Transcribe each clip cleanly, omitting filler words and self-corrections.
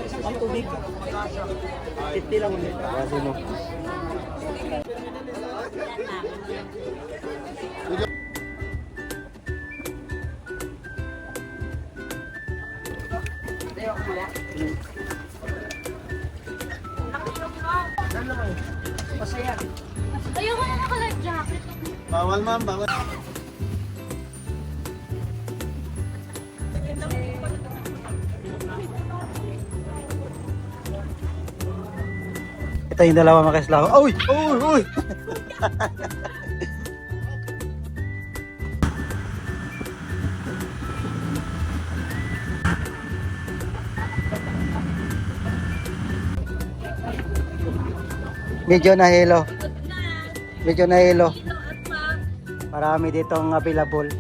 Ang tubig. 50 lang ulit. Kasi mo. Ayoko na naka-life jacket. Bawal ma'am, bawal. Ito yung dalawa makaisla. Uy! Uy! Uy! Medyo nahilo. Medyo nahilo. Marami ditong available.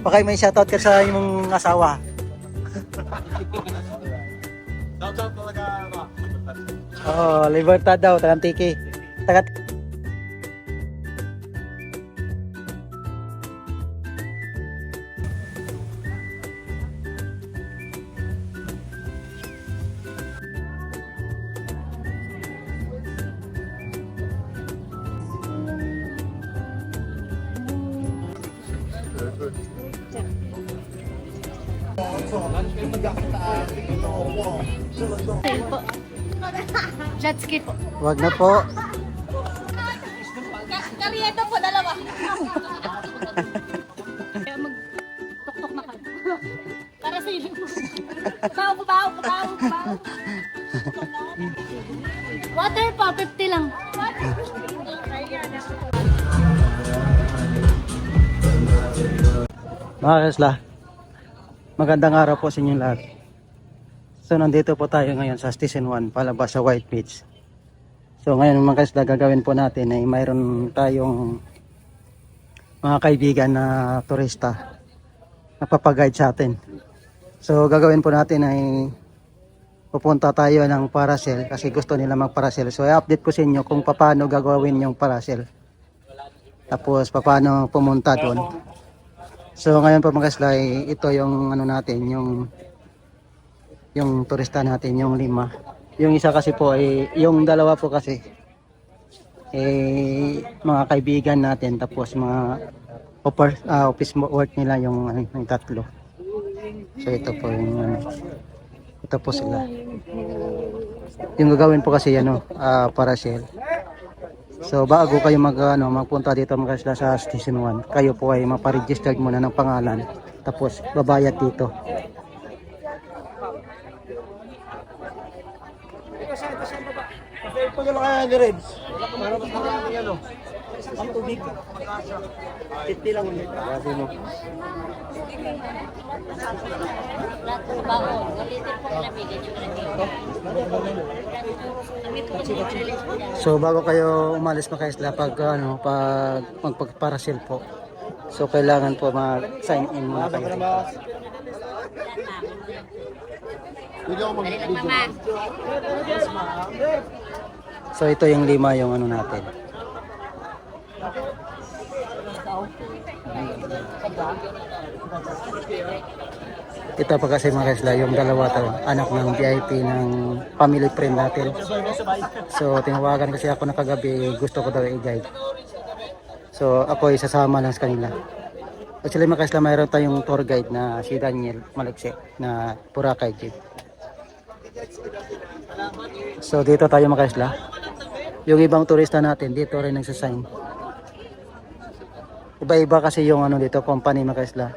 Baka may shoutout ka sa imong asawa. Shoutout talaga ba? Oh, Libertad daw, tagang tiki. Taga Jet ski po. wag na po. Karyeta po, dalawa. Kaya mag-tok-tok na kayo. Para sa iyo. Baw. Water po, 50 lang. Mga kasla, magandang araw po sa inyong lahat. So nandito po tayo ngayon sa Station 1, palabas sa White Beach. So ngayon mga kasla, gagawin po natin ay mayroon tayong mga kaibigan na turista na papaguide sa atin. So gagawin po natin ay pupunta tayo ng parasail kasi gusto nila mag-parasail. So i-update ko sa inyo kung paano gagawin yung parasail. Tapos paano pumunta doon. So ngayon po mga kasla, ito yung ano natin, yung turista natin, yung 5. Yung isa kasi po ay yung dalawa po kasi mga kaibigan natin, tapos mga office work nila yung 3. So ito po yung ito po sila. Yung gagawin po kasi parasail. So bago kayo magpunta dito mga kasla sa Station 1, kayo po ay maparegistered muna ng pangalan, tapos babayad dito. Ito yung kaya ni Reds. Para mas marami yan, oh. Ang tubig. 50 lang ulit. Kasi mo. So bago kayo umalis mga kaisla, pag magpagparasil po, so kailangan po mag-sign in muna kayo. So ito yung 5 yung ano natin. Ito pa kasi mga kaisla, yung dalawa to, anak ng VIP ng family friend natin. So tinawagan kasi ako na kagabi, gusto ko daw i-guide. So ako ay sasama lang sa kanila. Actually mga kaisla, mayroon tayong tour guide na si Daniel Malekse na Boracay Jeep. So dito tayo mga kaisla. Yung ibang turista natin dito rin nagsasign. Iba-iba kasi yung dito, company mga kaisla.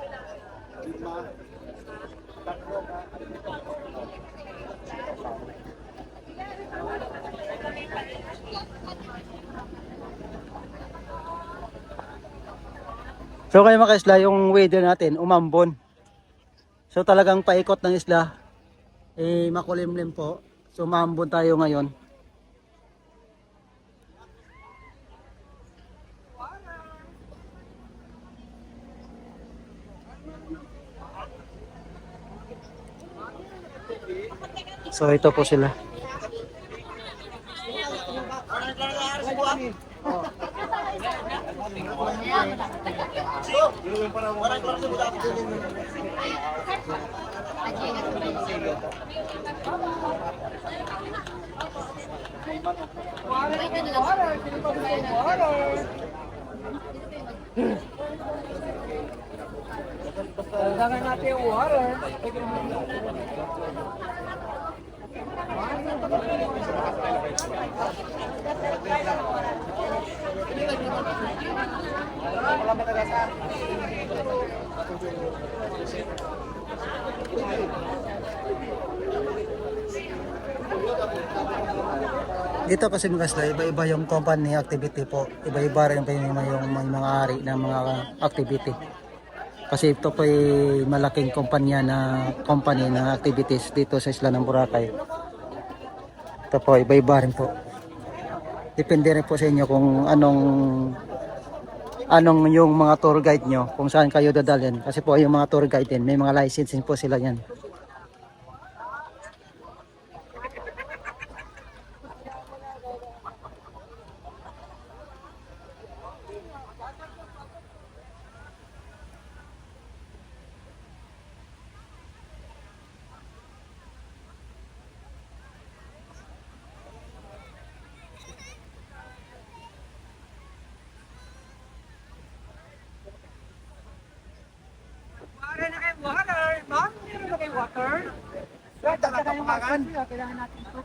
So kayo mga kaisla, yung weather natin umambon. So talagang paikot ng isla makulimlim po. So umambon tayo ngayon. So ito po sila. Tangan natin yung water. Dito kasi mga kasla, iba-iba yung company activity po. Iba-iba rin pa yung mga ari ng mga activity. Kasi ito po ay malaking kumpanya na company na activities dito sa isla ng Boracay. Ito po, iba-iba rin po. Depende rin po sa inyo kung anong yung mga tour guide nyo, kung saan kayo dadalhin. Kasi po yung mga tour guide din, may mga licensing po sila yan. Water na kayo, water. Ma'am, meron na kayo water? Dala ka pangalan. Kailangan natin ito.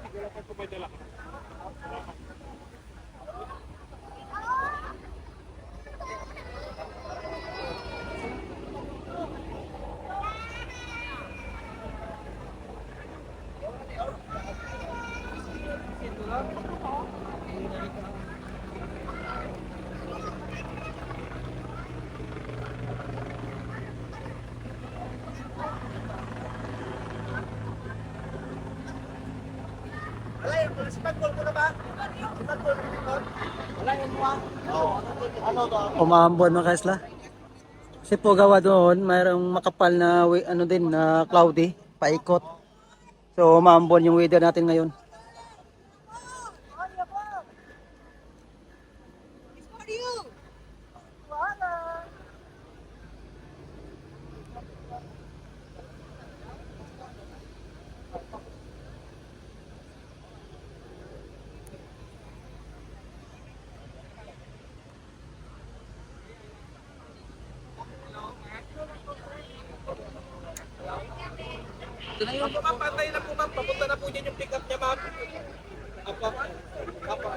Umaambon mga kasla. Kasi po gawa doon, mayroong makapal na ano din na cloudy, paikot. So umaambon yung weather natin ngayon. Ito na yung ma'am, pantay na po ma'am. Papunta na po dyan yung pick up niya ma'am. Apa. Apa.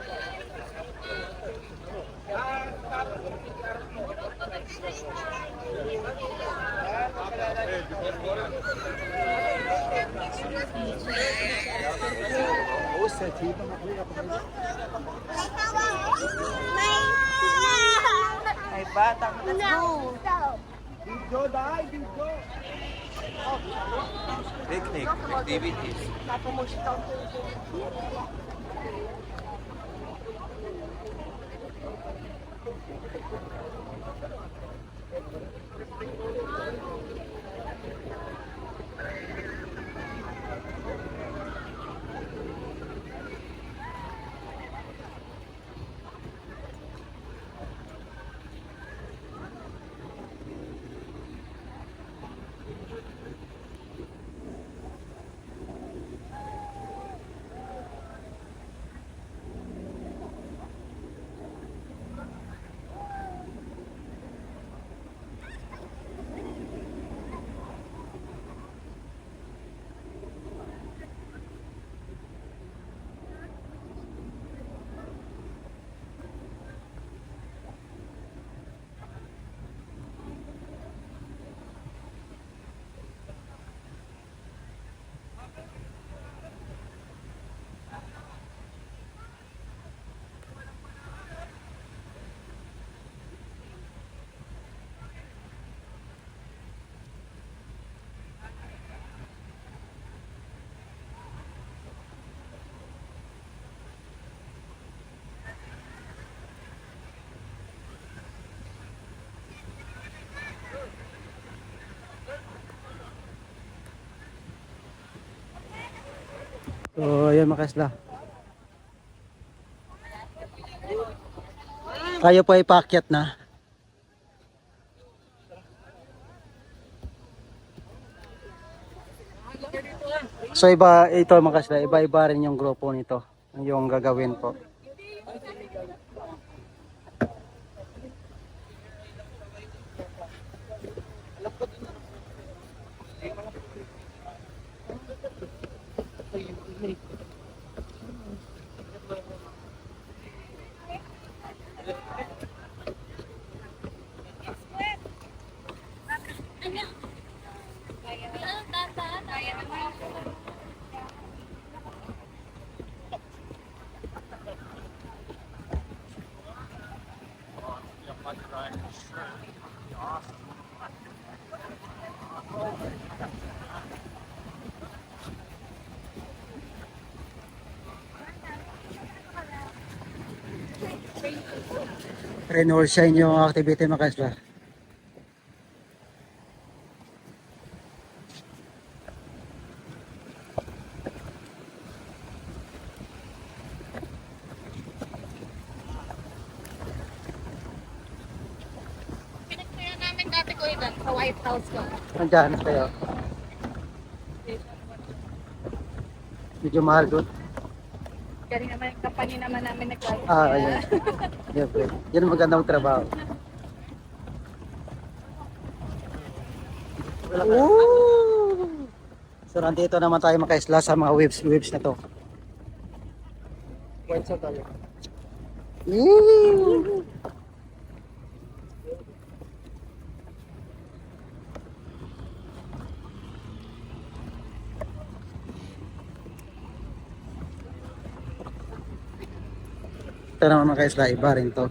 Ay bata. No. Video dai, video. Picnic activities. So ayun mga kasla. Kayo po ay paakyat na. So iba, ito mga kasla, iba-iba rin yung grupo nito. Yung gagawin po. Rain or shine yung activity mga kasla. Pinagkaya namin dati ko ilan sa White House ko. Nandiyan kayo. Medyo mahal doon. Galing naman yung company naman namin nag-white. Ayan. Siyempre. Yan ang magandang trabaho. Ooh! So nandito naman tayo makaisla sa mga waves na to. White sa tayo. Ito naman mga kaisla, iba rin to.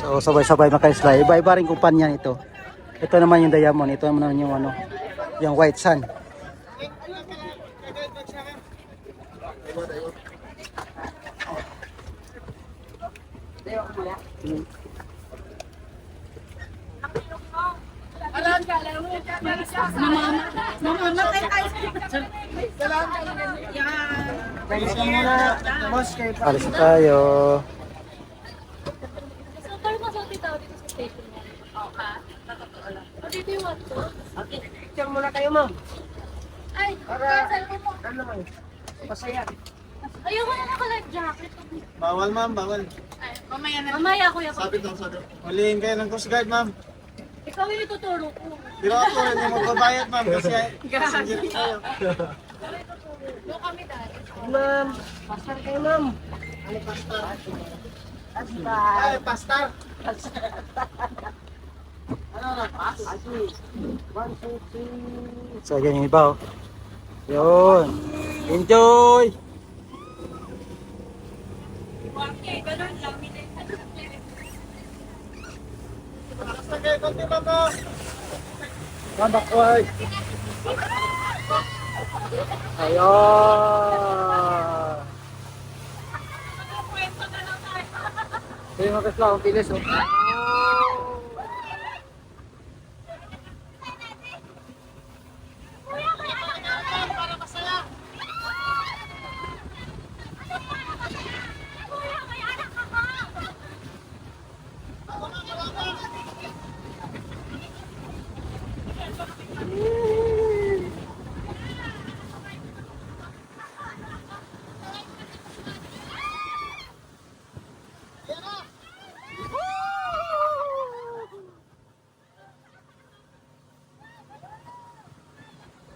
So sabay-sabay mga kaisla, iba-iba rin kumpanya nito. Ito naman yung diamond, ito naman yung ano, yung white sun. Mamamatay tayo. Alis na tayo. So, parang masunti tao dito sa station niya. Oo ka? Nakatotoo lang. O, dito yung what to? Picture muna kayo, ma'am. Ay, cancel ko mo. Ano naman? Masaya. Ayoko na naka-life jacket. Bawal, ma'am, bawal. Ay, mamaya na. Mamaya, kuya. Sabi daw, sabi. Huliin kayo ng Coast Guard, ma'am. Ikaw yung ituturo ko. Pero ako, hindi mo babayad, ma'am, kasi passenger kayo. Doon kami dahil. Ma'am, pasar kayo, ma'am. Ay, pastor! So yan yung iba oh. Yun. Enjoy! Okay, ganun lang. Basta kayo, konti, ma'am, oh. Mabakoy! Ayun! Ito yung mga kasla, ang pilis oh.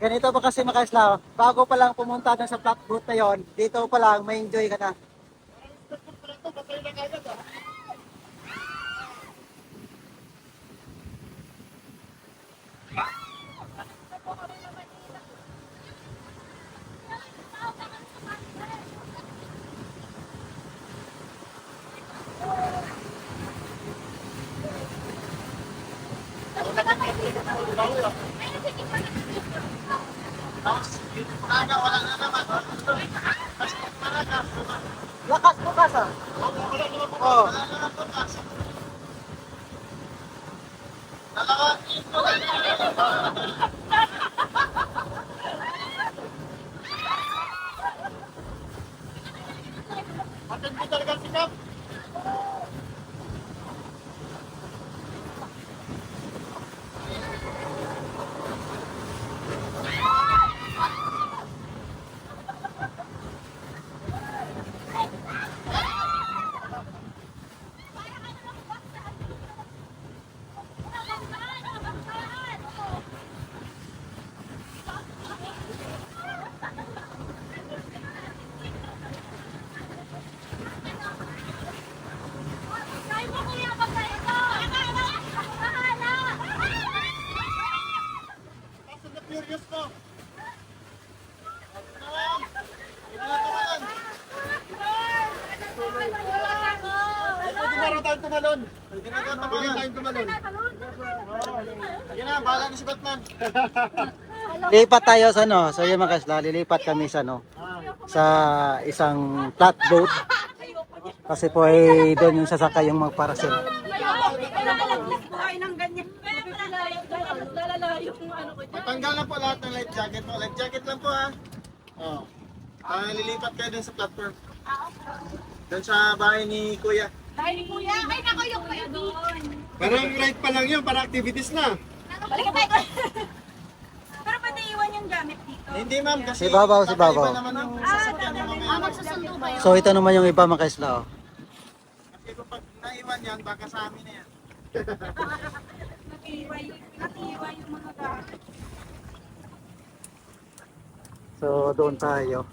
Ganito pa kasi mga kaisla, bago pa lang pumunta dun sa flat boat na yon, dito pa lang may enjoy ka na. Lakas bukas ah. Oh. Tumalon. Pwede tayong tumalon. Sige na, bahala na si Batman. Lipat tayo sa ano, so yung mga kaisla, lilipat kami sa ano, sa isang flat boat. Kasi po ay doon yung sasakay yung magparasil. Tanggal na po lahat ng life jacket po. Life jacket lang po ha. Oh. Lilipat kayo dun sa platform. Doon sa bahay ni Kuya. Ay, naku, yung kayo doon. Parang ride pa lang yun, para activities na. Balik tayo. Pero pwede iwan yung gamit dito. Hindi ma'am, kasi Si Babaw, si Babaw. iba naman yung sasakyan ng mga Magsusundo ba yun? So ito naman yung iba mga kaisla. Oh. Kasi kapag naiwan yan, baka sa amin na yan. Natiiwan yung mga gamit. So doon tayo.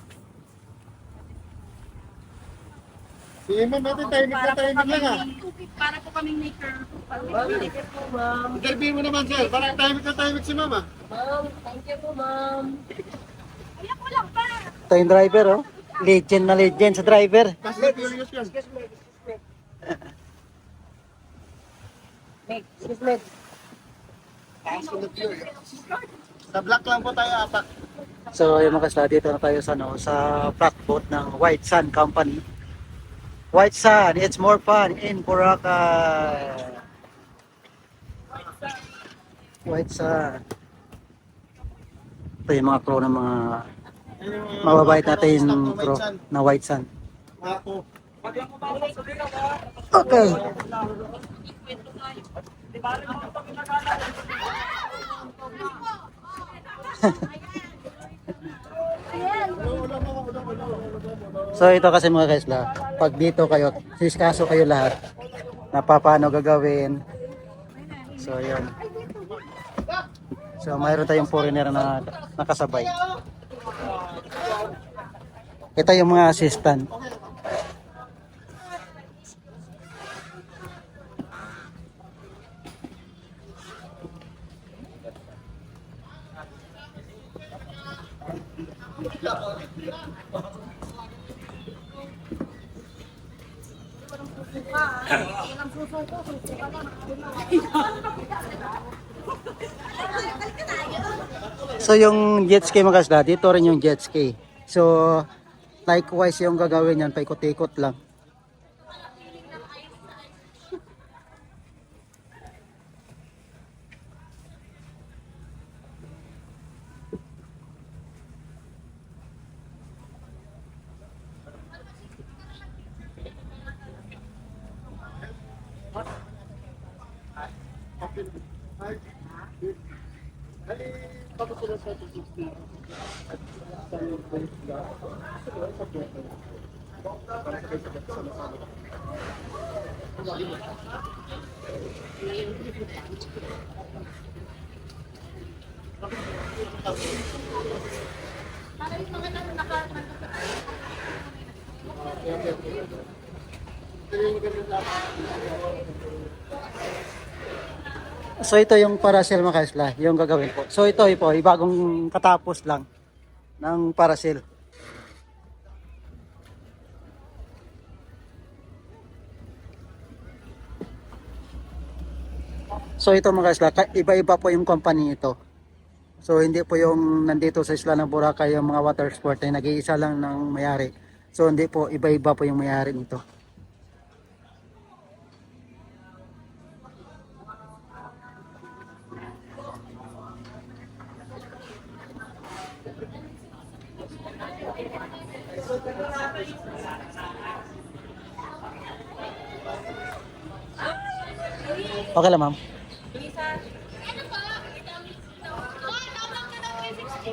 Sige ma'am, natin timing lang ha. Para po kaming maker. Thank you po, ma'am. Interview mo naman sir, parang timing si mama. Ma'am, thank you po, ma'am. Ayan ko lang pa. Ito yung driver oh. Legend na legend sa driver. Fast and Furious yan. Excuse me. Excuse me. Fast and Furious. Sa black lang po tayo apat. So yung mga kaisla, dito na tayo sa, ano, sa flat boat ng White Sun Company. White Sun, it's more fun in Boracay. White Sun. Ito yung mga crew ng mga mababait natin crew na White Sun. Ako. Okay. So ito kasi mga kaisla, pag dito kayo, siskaso kayo lahat, na paano gagawin. So yun. So mayroon tayong foreigner na nakasabay. Ito yung mga assistant. So yung jet ski mga kasla, dito rin yung jet ski. So likewise yung gagawin yan, paikot-ikot lang. Para yung mga naka- So ito yung parasel mga kaisla, yung gagawin po. So ito po, bagong katapos lang ng parasel. So ito mga kaisla, iba-iba po yung company ito. So hindi po yung nandito sa isla ng Boracay yung mga water sport ay nag-iisa lang ng mayari. So hindi po, iba-iba po yung mayari nito. Okay lang ma'am. Ano po? Oh, tawag ka ng 360.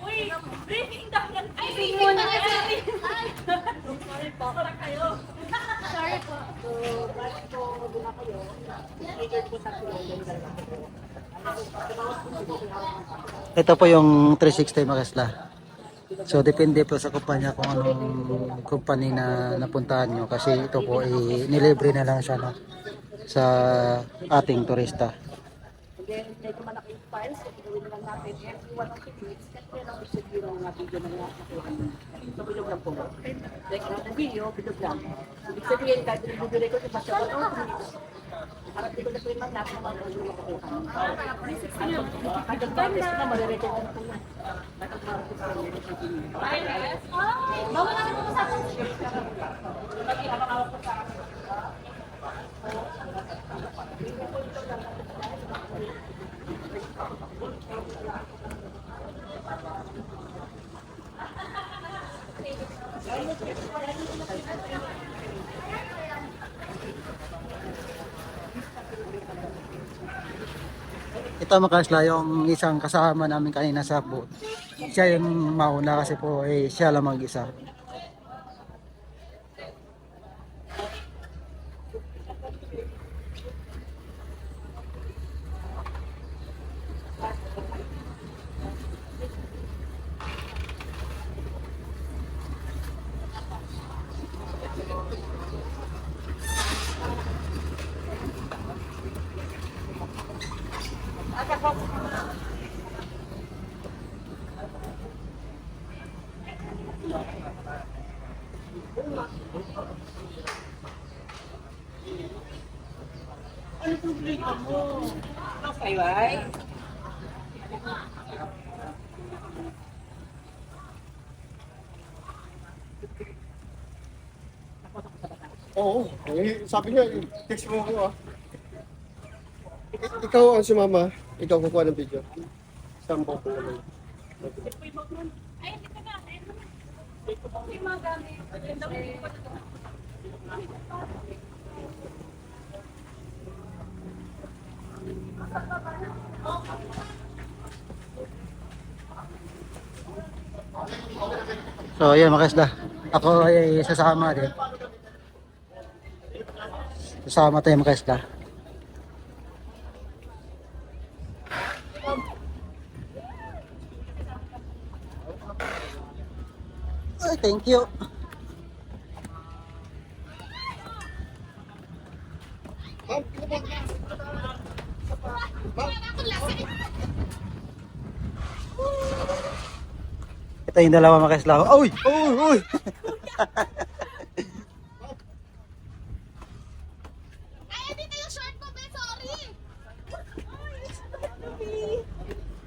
Uy, briefing daw yan. Ay, briefing muna. Sorry po. Sorry kayo. Sorry po. Ito po yung 360 mga kaisla. So depende po sa kumpanya kung anong company na napuntahan nyo kasi ito po nilibre na lang siya no, sa ating turista. Then, medyo malaking files, so gawin lang natin every 1 of the minutes, kasi lang gusto yung mga video na nakuha. So, bilog lang po. Like, ang video, bilog lang. Ibig sabihin, kahit yung video record, basta 1 or 2 minutes. Para di ko na prima natin naman ang video makukuha. Kahit ang practice na, marirecord na po yan. Bawal naman ito sa Ito mga kaisla, yung isang kasama namin kanina sa boat. Siya yung mauna kasi po siya lang mag-isa. Oo, sabi niya, text mo ako ah. Ikaw ang sumama, ikaw kukuha ng video. Sampo ko naman. Ay, hindi ka na. Yung mga gamit. Yung dami ko na. So ayun mga kaisla, ako ay sasama din. Sasama tayo mga kaisla. Ay, thank you. Ito yung dalawa mga kaisla. Uy! Uy! Uy! Ay, dito yung short mo, be. Sorry.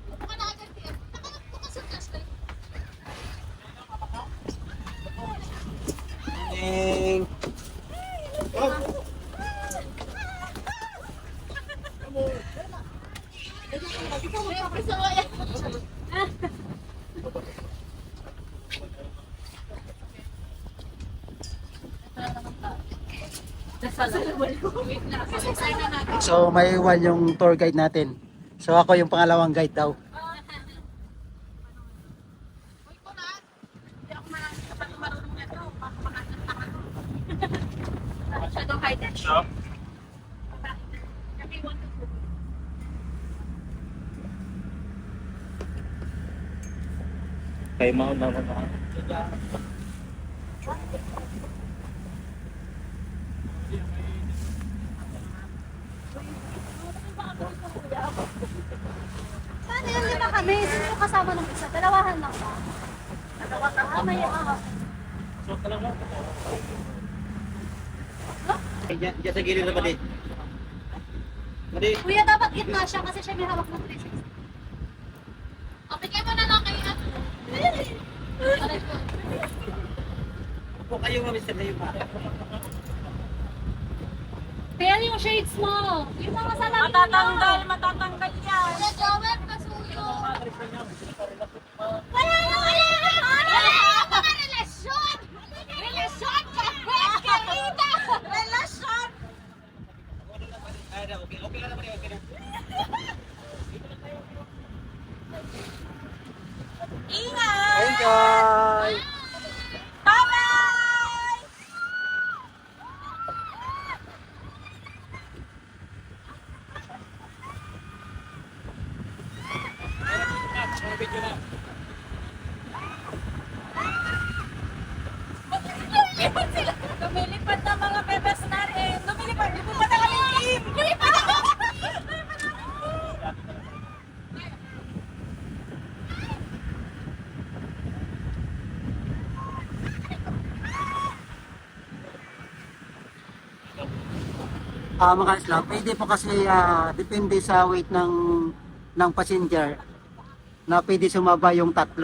Buka na agad yan. Buka sa flashlight. Ding! Gusto mo yan? So may iwan yung tour guide natin. So ako yung pangalawang guide daw. Kay mauna ko na. Paano yun, lima kami? Sino kasama ng isa? Dalawahan lang ba? May Diyan sa gilid na ba din? Kuya, dapat gitna siya kasi siya may hawak ng 360. Okay, kayo muna lang kayo. Po kayo mga Mr. Lima. Kaya yung shades mo. Yung mga salamin matatanggal, matatanggal yan. Kuya Joel, pasuyo. Wala mga relasyon. Relasyon, kapit, kalita. Relasyon. Okay lang naman yun. Okay lang. Ingat! Enjoy! Bye-bye! Lumilipad na mga bebes natin. Lumilipad. Lumilipad na kami team. Lumilipad na kami. Mga isla, pwede po kasi depende sa weight ng passenger na pwede sumaba yung 3.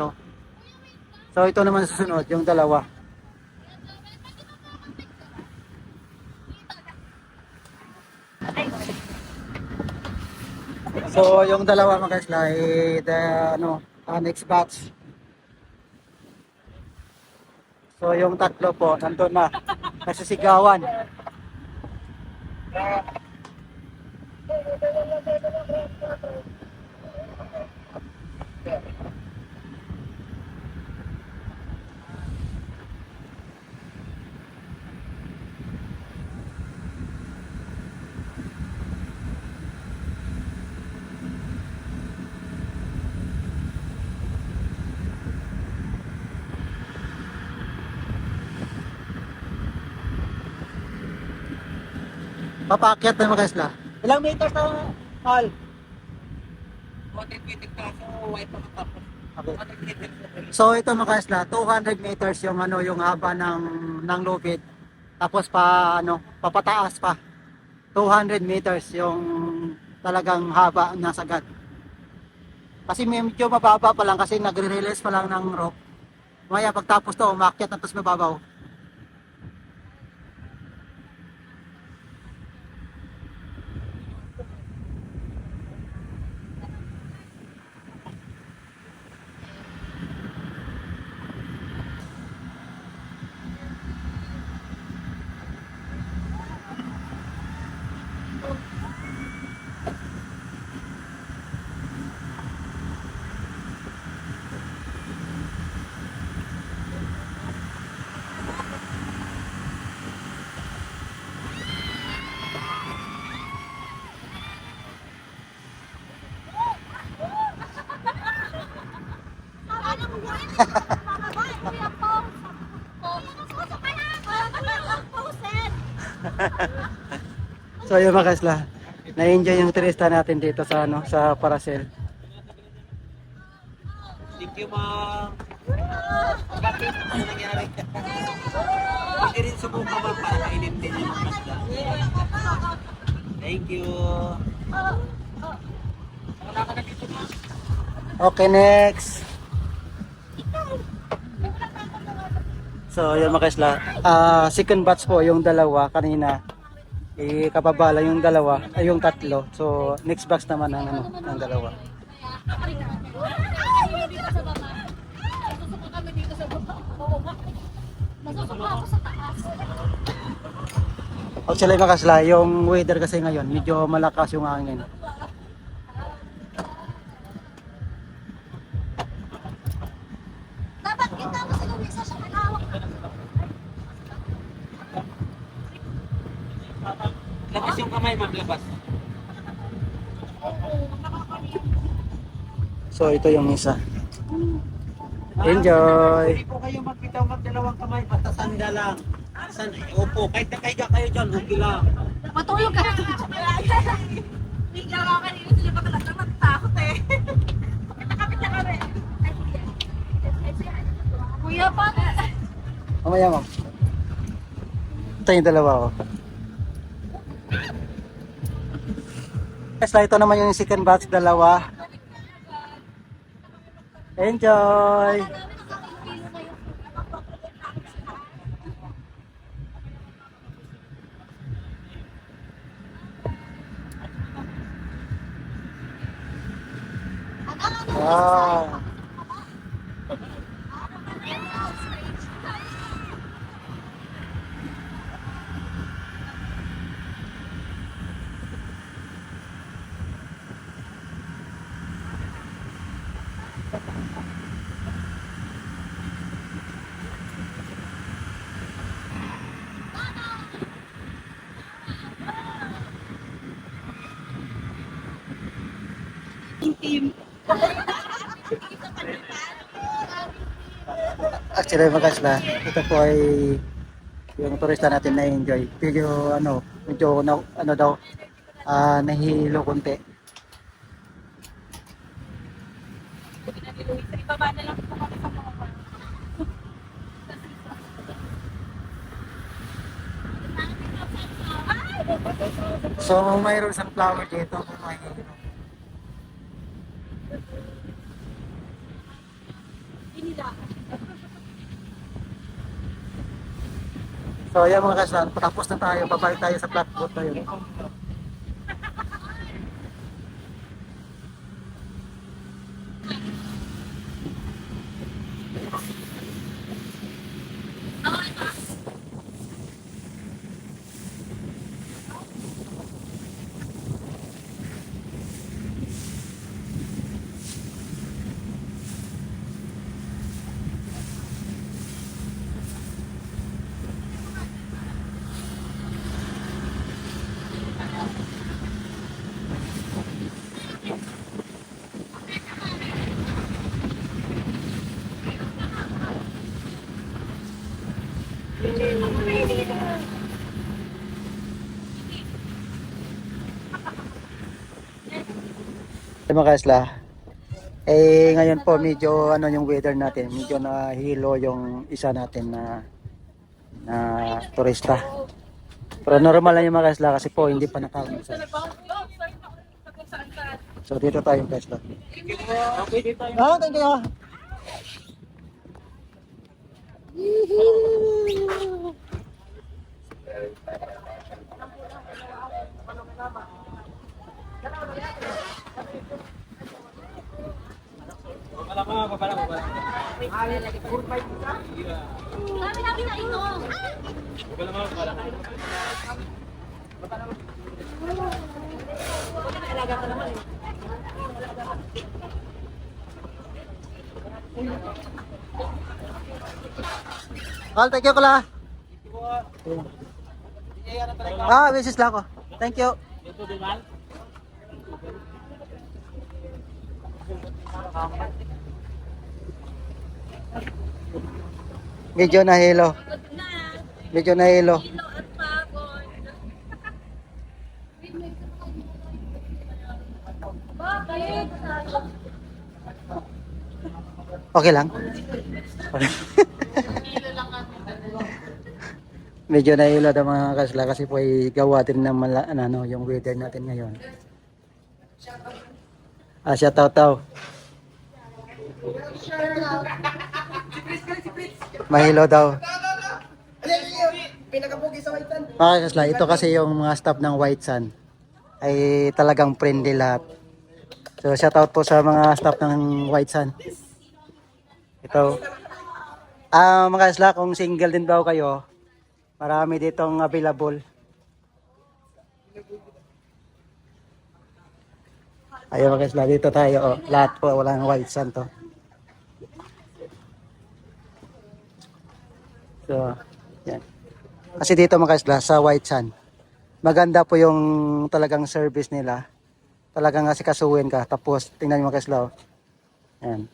So ito naman susunod, yung 2. So yung 2 mga isla, next batch. So yung 3 po, nandun na, nasisigawan. Papaakyat na mga isla. Ilang meters na all? 120 kaso, white pa matapos. Okay. 100 meters. So ito mga isla, 200 meters yung haba ng lubid. Tapos papataas pa. 200 meters yung talagang haba ng sagad. Kasi medyo mababa pa lang kasi nagre-release pa lang ng rope. Maya pagtapos to, umakyat na tapos mababaw. So yun mga isla, na-enjoy yung turista natin dito sa sa Paracel. Thank you, ma'am. Bakit? Ano nangyari? Pwede rin subukan, ma'am, para kainin din yung mga isda. Thank you. Okay, next. So yun mga isla, second batch po yung 2 kanina. Kapabala yung 2 ay yung 3. So next batch naman ng 2. Actually mga isla, yung weather kasi ngayon medyo malakas yung hangin. Dapat kita mo si Luisa siya manawak. Labas yung kamay, ma'am, labas. So ito yung isa. Enjoy! Hindi po kayo magbitaw magdalawang kamay, basta sanda lang. Opo, kahit nakahiga kayo dyan, okay lang. Matulog ka. Bigla ka kanina sila pa talaga nagtakot eh. Nakapit na kami. Kuya, paano? Mamaya ma'am. Ito yung dalawa ko. Guys, ito naman yung second batch, dalawa. Enjoy! Wow! Actually mga kasla, ito po ay yung turista natin na enjoy. Medyo ano daw, nahihilo konti. Ibaba na lang po kami sa mga So mayroon sa flower dito kung mahihilo. So ayan mga kasla, patapos na tayo, babalik tayo sa flatboat tayo. Mga kasla, ngayon po medyo yung weather natin, medyo nahilo yung isa natin na turista. Pero normal lang yung mga kasla kasi po hindi pa nakakausap. So dito tayo kasla. Okay, dito tayo. Thank you. Sabi na ito. Thank you kula. Message lang ako. Thank you. Medyo nahilo. Medyo nahilo. Ilo at pagod. Bakit? Okay lang. Medyo nahilo daw mga kasla kasi po ay gawa din ng yung weather natin ngayon. Shout out daw. Mahilo daw. Okay kasla, ito kasi yung mga staff ng White Sun ay talagang friendly lahat. So shout out po sa mga staff ng White Sun. Ito. Mga kasla, kung single din daw kayo, marami ditong available. Ayun mga kasla, dito tayo. Lahat po, walang White Sun to. So, yan. Kasi dito mga kasla, sa White Sun, maganda po yung talagang service nila. Talagang asikasuhin ka. Tapos, tingnan nyo mga kasla. Yan.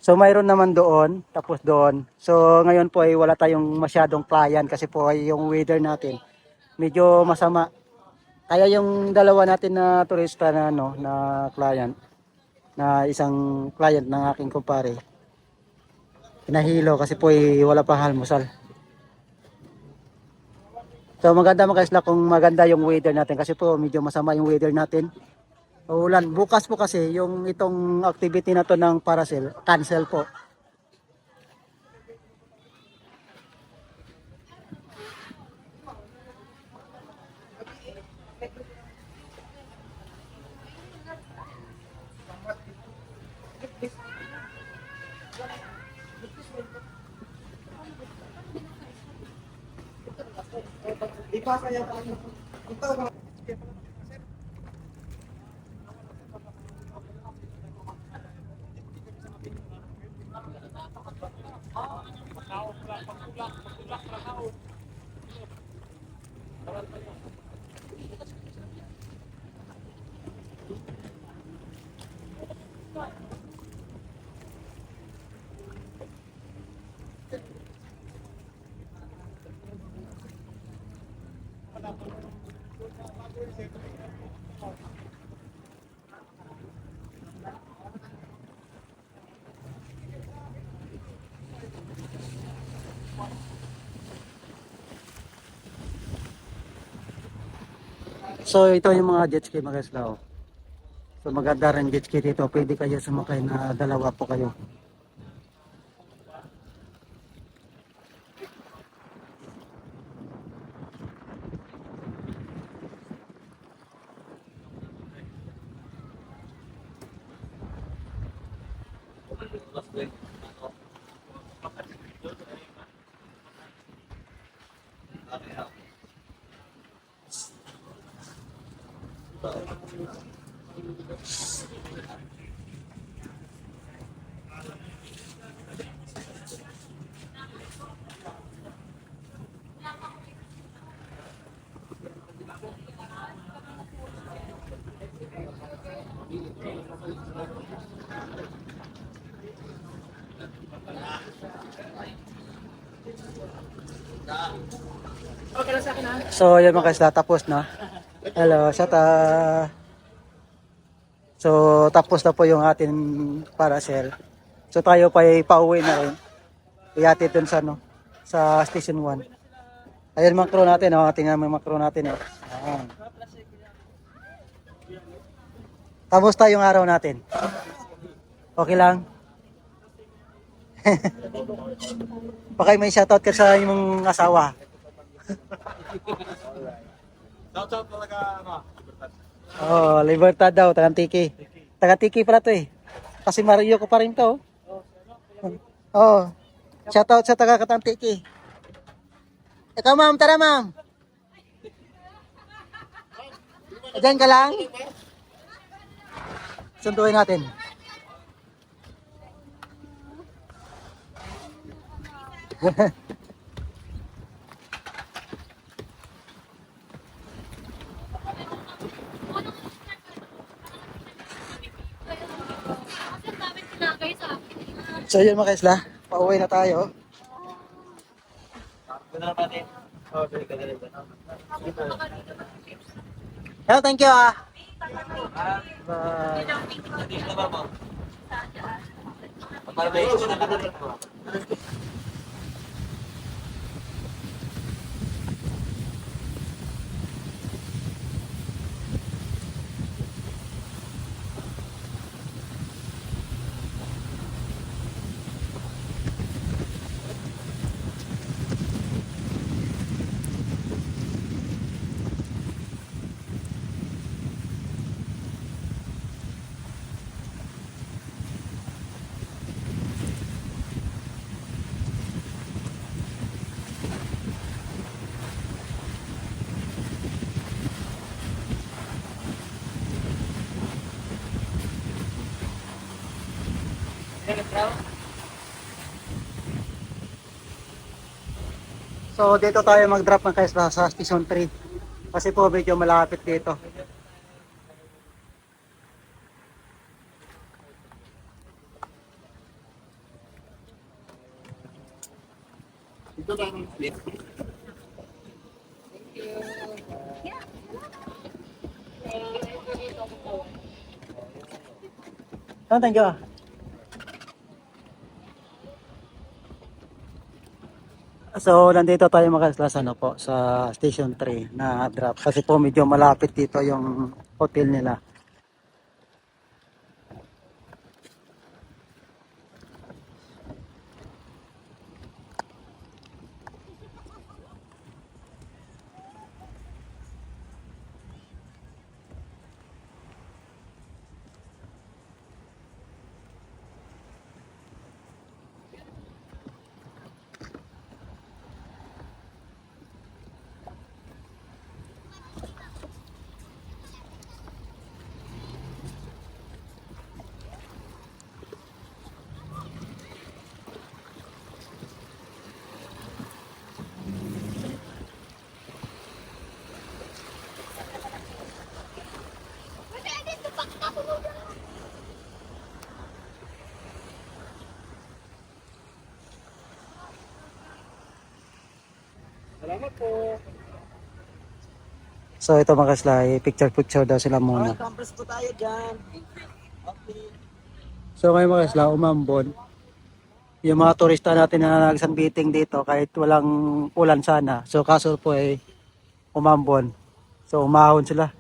So mayroon naman doon, tapos doon. So ngayon po ay wala tayong masyadong client kasi po ay yung weather natin medyo masama. Kaya yung dalawa natin na turista na ano, na client, na isang client ng aking kumpare, pinahilo kasi po ay wala pang almusal. So maganda mga isla kung maganda yung weather natin kasi po medyo masama yung weather natin. Ulan. Bukas po kasi yung itong activity na to ng parasail, cancel po. So ito yung mga jet ski mga isla. Oh. So maganda rin jet ski dito. Pwede kayo sumakay na dalawa po kayo. So yun mga isla, tapos na. Hello, shata. So tapos na po yung ating parasail. So tayo pa ay pauwi na rin. Ihatid dun sa ano, sa station 1. Ayun mga crew natin, oh. Tingnan mo yung mga crew natin, oh. Ayan. Kamusta yung araw natin? Okay lang? Baka may shoutout ka sa imong asawa. Shoutout talaga, ano, Oh, Libertad daw, Taga-Tiki. Taga-Tiki pala to eh. Kasi Mario ko pa rin to. Oh. Shoutout sa taga-Tiki. Ikaw ma'am, tara ma'am. Diyan ka lang. Sunduin natin. So yun mga isla, pauwi na tayo. Hello, thank you ah. Bye. Dito ba mo? Para may issue na ka na. So dito tayo mag-drop ng kaisla sa Station 3. Kasi po medyo malapit dito. Dito lang. Oh, thank you. So, nandito tayo mga kaslas ano po, sa Station 3 na drop. Kasi po medyo malapit dito yung hotel nila. Salamat po. So, ito mga kaslas, picture-picture daw sila muna. Campus po tayo dyan. Okay. So, ngayon mga kaslas, umambon. Yung mga turista natin na nagsunbiting dito kahit walang ulan sana. So, kaso po ay umambon. So, umahon sila.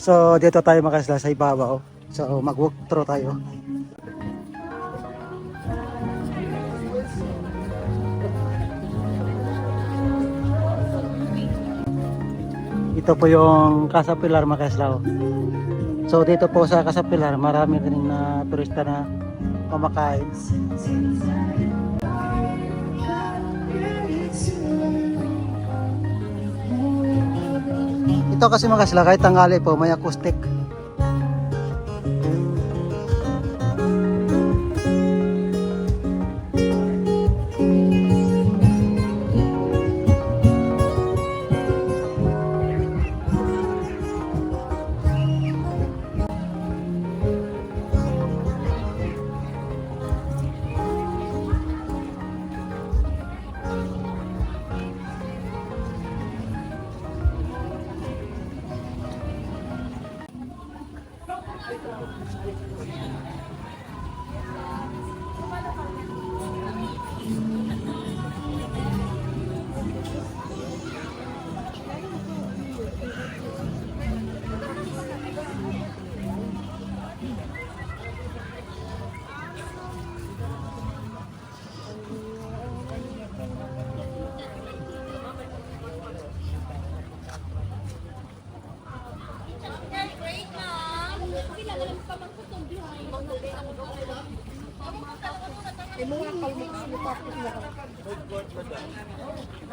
So, dito tayo mga kaslas sa ibabaw. So, mag-walk through tayo. Ito po yung Casa Pilar mga kaslaw. So, dito po sa Casa Pilar, marami rin na turista na kumakain. Ito kasi mga kasla, kahit tanghali po, may acoustic.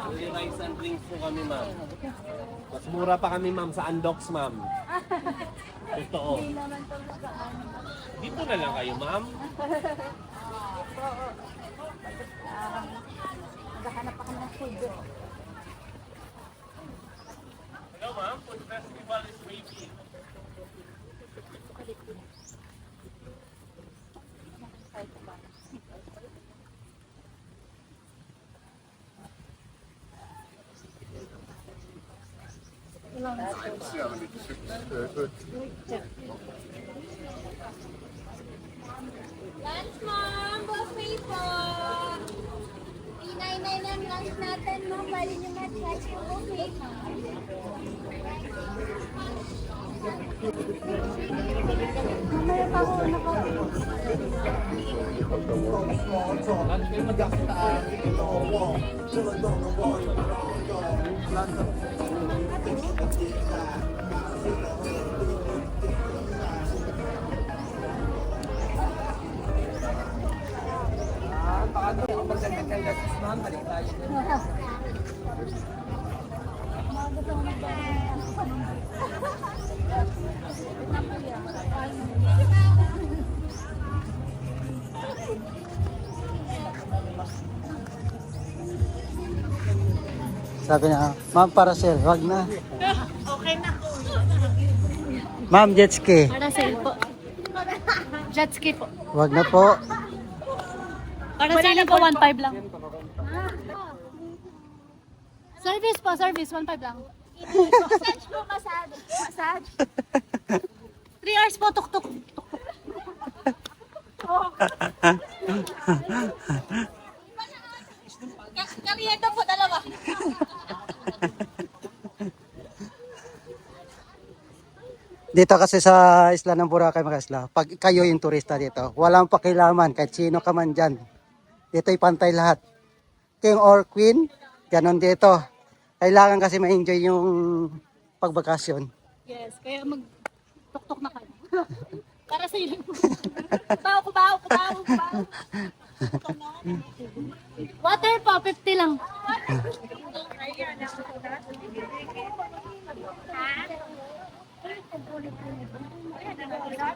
Only rice and drinks po kami, ma'am. Mas mura pa kami, ma'am, sa Andox, ma'am. Totoo. Dito na lang kayo, ma'am. Naghahanap ako ng food. Hello, ma'am. Food festival is waiting. Lunch, ma'am! Buffet po! 399 ang lunch natin, ma'am. Bali nyo match yung buffet, ma'am. Mamaya pa ako Sabi na, ma'am Paracel, wag na. Okay na. Ma'am jet ski, Para sa po. Jet ski po. wag na po. Para sa po, 1.5 lang. Service po, service, 1.5 lang. Massage po, massage. Massage. 3 hours po, tuk-tuk. Karienda po, dalawa. Dito kasi sa isla ng Boracay mga isla, pag kayo yung turista dito, walang pakilaman kahit sino ka man dyan. Dito'y pantay lahat. King or queen, ganon dito. Kailangan kasi ma-enjoy yung pagbakasyon. Yes, kaya mag-tuk-tuk na kayo. Para sa iyo. Kubaw. Water po, 50 lang.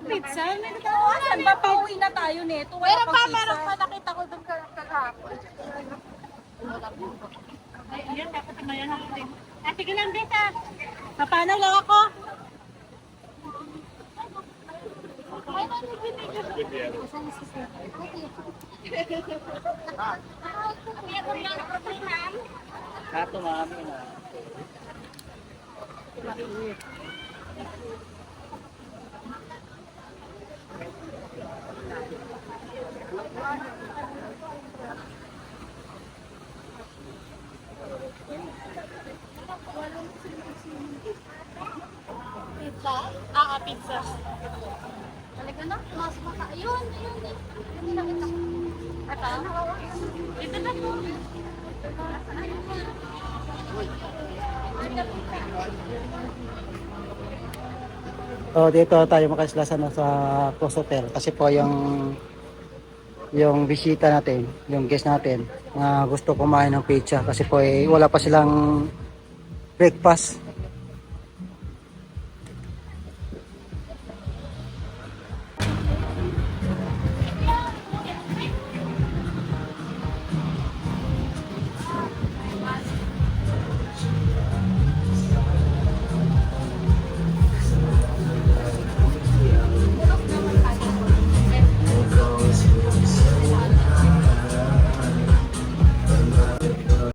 Pizza? Saan ba pauwi na tayo nito? Meron pa nakita ko doon kagahapon. Ayan, dapat mayan ako din. Sige lang, Beta. Papanaw lang ako. Kato mami na. Pizza? Pizza. Talaga na? Mas maka... Yun. Yung nakita ko. Ito? Ito na po. So dito tayo makaisla sa Coast Hotel kasi po yung bisita natin, yung guest natin na gusto kumain ng pizza kasi po wala pa silang breakfast.